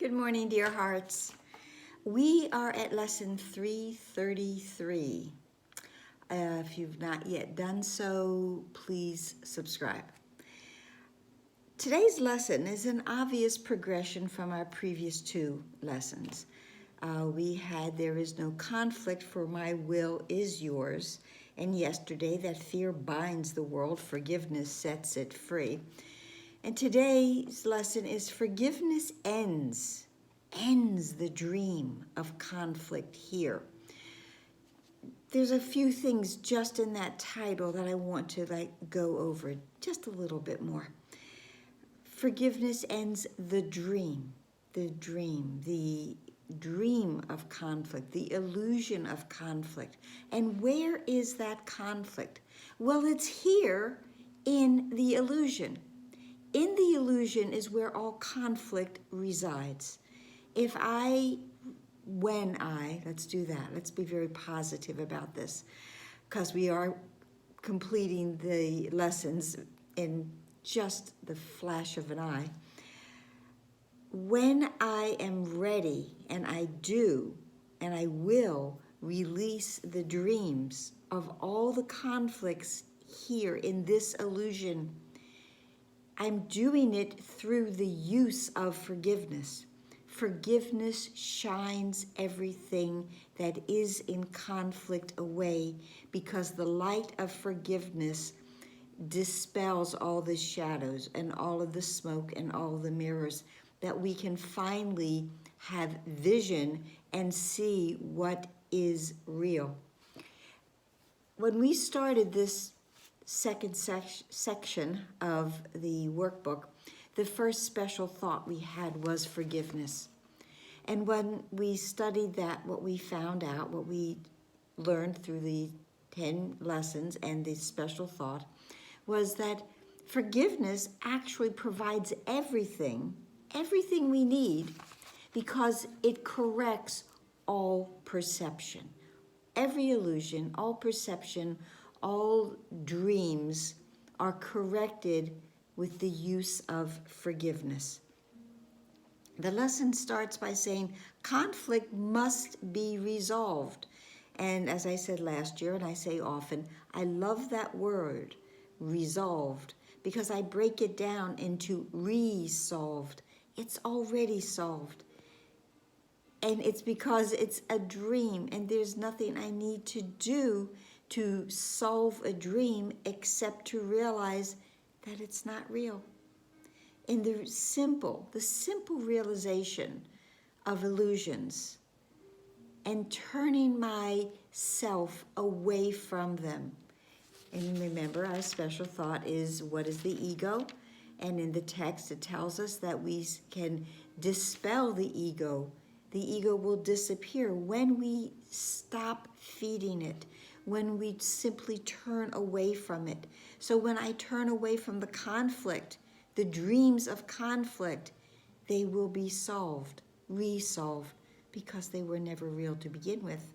Good morning, dear hearts. We are at lesson 333. If you've not yet done so, please subscribe. Today's lesson is an obvious progression from our previous two lessons. We had there is no conflict, for my will is yours. And yesterday, that fear binds the world, forgiveness sets it free. And today's lesson is forgiveness ends the dream of conflict here. There's a few things just in that title that I want to go over just a little bit more. Forgiveness ends the dream of conflict, the illusion of conflict. And where is that conflict? Well, it's here in the illusion. In the illusion is where all conflict resides. Let's do that. Let's be very positive about this, because we are completing the lessons in just the flash of an eye. When I am ready, and I do, and I will release the dreams of all the conflicts here in this illusion, I'm doing it through the use of forgiveness. Forgiveness shines everything that is in conflict away, because the light of forgiveness dispels all the shadows and all of the smoke and all the mirrors, that we can finally have vision and see what is real. When we started this second section of the workbook, the first special thought we had was forgiveness. And when we studied that, what we found out, what we learned through the 10 lessons and the special thought, was that forgiveness actually provides everything we need, because it corrects all perception. Every illusion, all perception, all dreams are corrected with the use of forgiveness. The lesson starts by saying conflict must be resolved. And as I said last year, and I say often, I love that word, resolved, because I break it down into resolved. It's already solved. And it's because it's a dream, and there's nothing I need to do to solve a dream except to realize that it's not real. In the simple realization of illusions, and turning myself away from them. And remember, our special thought is, what is the ego? And in the text, it tells us that we can dispel the ego. The ego will disappear when we stop feeding it, when we simply turn away from it. So when I turn away from the conflict, the dreams of conflict, they will be solved, resolved, because they were never real to begin with.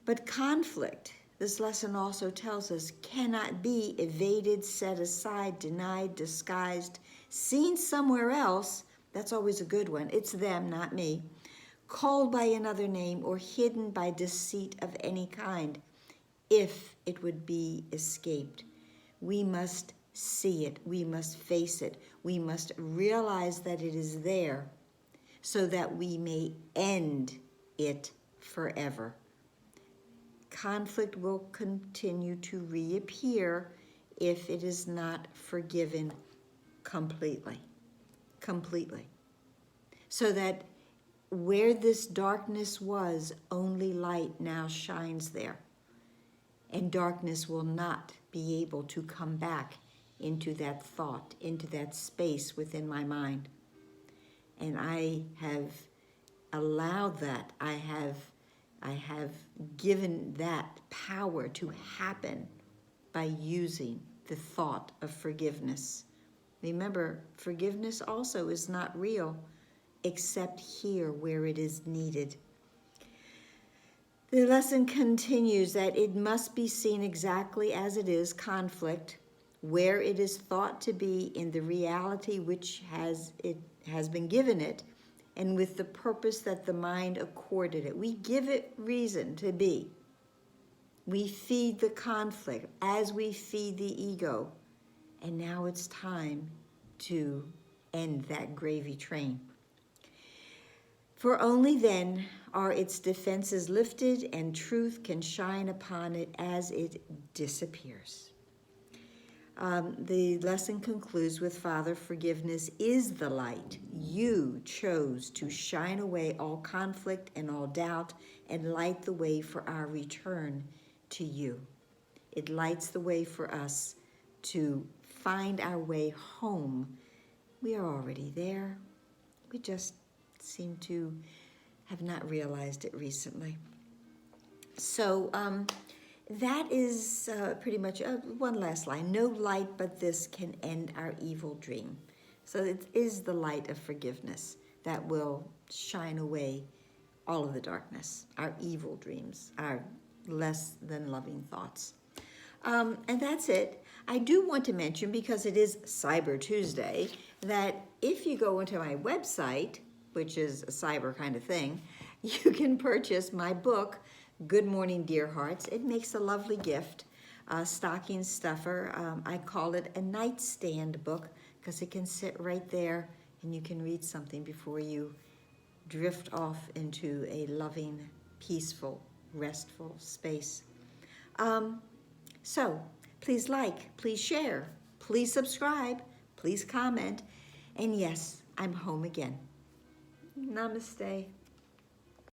But conflict, this lesson also tells us, cannot be evaded, set aside, denied, disguised, seen somewhere else. That's always a good one. It's them, not me. Called by another name, or hidden by deceit of any kind, if it would be escaped. We must see it. We must face it. We must realize that it is there, so that we may end it forever. Conflict will continue to reappear if it is not forgiven completely. So that where this darkness was, only light now shines there. And darkness will not be able to come back into that thought, into that space within my mind. And I have allowed that. I have given that power to happen by using the thought of forgiveness. Remember, forgiveness also is not real except here where it is needed. The lesson continues that it must be seen exactly as it is, conflict, where it is thought to be in the reality which has been given it, and with the purpose that the mind accorded it. We give it reason to be. We feed the conflict as we feed the ego. And now it's time to end that gravy train. For only then are its defenses lifted and truth can shine upon it as it disappears. The lesson concludes with, Father, forgiveness is the light. You chose to shine away all conflict and all doubt and light the way for our return to you. It lights the way for us to find our way home. We are already there. We just seem to have not realized it recently. So that is pretty much one last line. No light but this can end our evil dream. So it is the light of forgiveness that will shine away all of the darkness, our evil dreams, our less than loving thoughts. And that's it. I do want to mention, because it is Cyber Tuesday, that if you go into my website, which is a cyber kind of thing, you can purchase my book, Good Morning Dear Hearts. It makes a lovely gift, stocking stuffer. I call it a nightstand book because it can sit right there and you can read something before you drift off into a loving, peaceful, restful space. So please like, please share, please subscribe, please comment, and yes, I'm home again. Namaste.